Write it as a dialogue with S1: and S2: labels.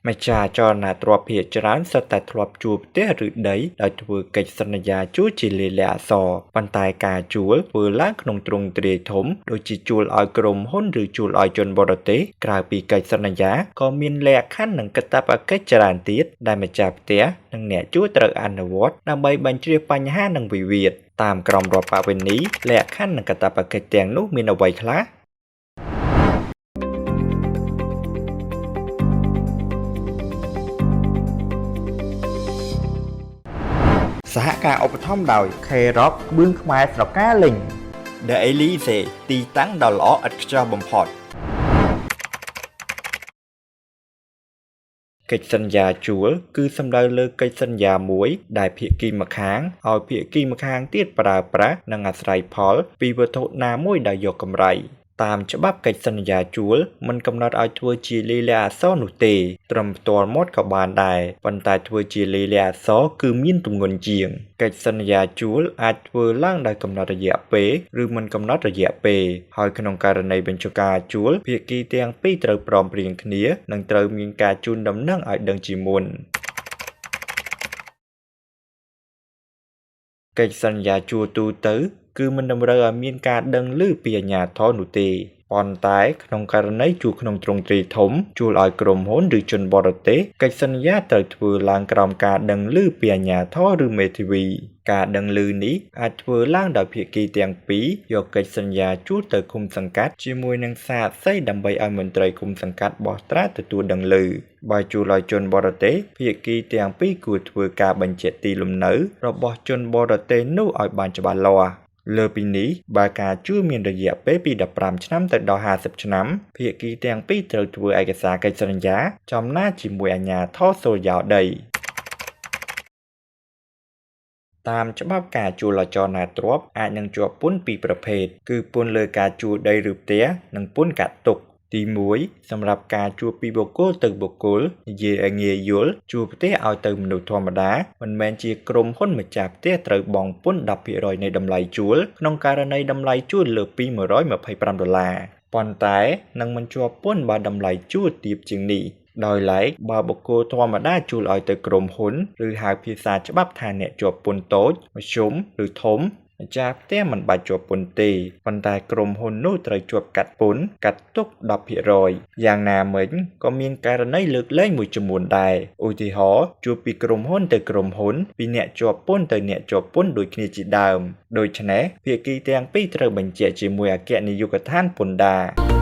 S1: ម្ចាស់ចលនាទ្រព្យភាគច្រើនសុទ្ធតែធ្លាប់ជួលផ្ទះឬដីដោយធ្វើកិច្ចសន្យាជួលជាលាយលក្ខណ៍អក្សរប៉ុន្តែការជួលធ្វើឡើងក្នុងទ្រង់ទ្រាយធំដូចជាជួលឲ្យក្រុមហ៊ុនឬជួលឲ្យជនបរទេសក្រៅពីកិច្ចសន្យាក៏មានលក្ខខណ្ឌនិងកាតព្វកិច្ចច្រើនទៀតដែលម្ចាស់ផ្ទះនិងអ្នកជួលត្រូវអនុវត្តដើម្បីបញ្ជ្រាបបញ្ហានិងវិវាទតាមក្រមរដ្ឋប្បវេណីលក្ខខណ្ឌនិងកាតព្វកិច្ចទាំងនោះមានអ្វីខ្លះសហការឧបត្ថម្ភដោយ K-Rock បឿងខ្មែរស្រកាលេង The Elise ទីតាំងដ៏ល្អឥតខ្ចោះបំផុតកិច្ចសន្យាជួលគឺសំដៅលើកិច្ចសន្យាមួយដែលភាគីម្ខាងឲ្យភាគីម្ខាងទៀតប្រើប្រាស់និងអាស្រ័យផលពីវត្ថុណាមួយដែលយកកម្រៃតាមច្បាប់កិច្ចសន្យាជួលមិនកំណត់ឲ្យធ្វើជាលាយលក្ខណ៍អក្សរនោះទេត្រឹមផ្ទាល់មាត់ក៏បានដែរប៉ុន្តែធ្វើជាលាយលក្ខណ៍អក្សរគឺមានទម្ងន់ជាងកិច្ចសន្យាជួលអាចធ្វើឡើងដោយកំណត់រយៈពេលឬមិនកំណត់រយៈពេលហើយក្នុងករណីបញ្ចុះការជួលភាគីទាំងពីរត្រូវព្រមព្រៀងគ្នានិងត្រូវមានការជូនដំណឹងឲ្យដឹងជាមុនកិច្ចសន្យាជួលទូទៅគឺមិនតម្រូវឲ្យមានការដឹងឮពីអាជ្ញាធរនោះទេប៉ុន្តែក្នុងករណីជួលក្នុងទ្រង់ទ្រាយធំជួលឲ្យក្រុមហ៊ុនឬជនបរទេសកិច្ចសន្យាត្រូវធ្វើឡើងក្រោមការដឹងឮពីអាជ្ញាធរឬមេធាវីការដឹងឮនេះអាចធ្វើឡើងដោយភាគីទាំងពីរយកកិច្ចសន្យាជួលទៅឃុំសង្កាត់ជាមួយនឹងសារស័យដើម្បីឲ្យមន្ត្រីឃុំសង្កាត់បោះត្រាទទួលដឹងឮបើជួលឲ្យជនបរទេសភាគីទាំងពីរគួរធ្វើការបញ្ជាក់ទីលំនៅរបស់ជនបរទេសនោះឲ្យបានច្បាស់លាស់លើពីនេះបើការជួលមានរយៈពេលពី15ឆ្នាំទៅដល់50ឆ្នាំភាគីទាំងពីរត្រូវធ្វើឯកសារកិច្ចសន្យាចំណាជាមួយអាជ្ញាធរសូរិយោដីតាមច្បាប់ការជួលអចលនទ្រព្យអាចនឹងជាប់ពន្ធពីរប្រភេទគឺពន្ធលើការជួលដីឬផ្ទះនិងពន្ធកាត់ទុកទី1សម្រាប់ការជួលពីបុគ្គលទៅបុគ្គលនិយាយឲ្យងាយយល់ជួលផ្ទះឲ្យទៅមនុស្សធម្មតាមិនមែនជាក្រុមហ៊ុនម្ចាស់ផ្ទះត្រូវបង់ពន្ធ 10% នៃតម្លៃជួលក្នុងករណីតម្លៃជួលលើសពី$125ប៉ុន្តែនឹងមិនជាប់ពន្ធបើតម្លៃជួលទាបជាងនេះដោយឡែកបើបុគ្គលធម្មតាជួលឲ្យទៅក្រុមហ៊ុនឬហៅភាសាច្បាប់ថាអ្នកជាប់ពន្ធតូចមធ្យមឬធំម្ចាស់ផ្ទះមិនបាច់ជាប់ពន្ធទេប៉ុន្តែក្រុមហ៊ុននោះត្រូវជាប់កាត់ពន្ធកាត់ទុក 10% យ៉ាងណាមិញក៏មានករណីលើកលែងមួយចំនួនដែរឧទាហរណ៍ជួលពីក្រុមហ៊ុនទៅក្រុមហ៊ុនពីអ្នកជាប់ពន្ធទៅអ្នកជាប់ពន្ធដូចគ្នាជាដើមដូច្នេះភាគីទាំងពីរត្រូវបញ្ជាក់ជាមួយអគ្គនាយកដ្ឋានពន្ធដារ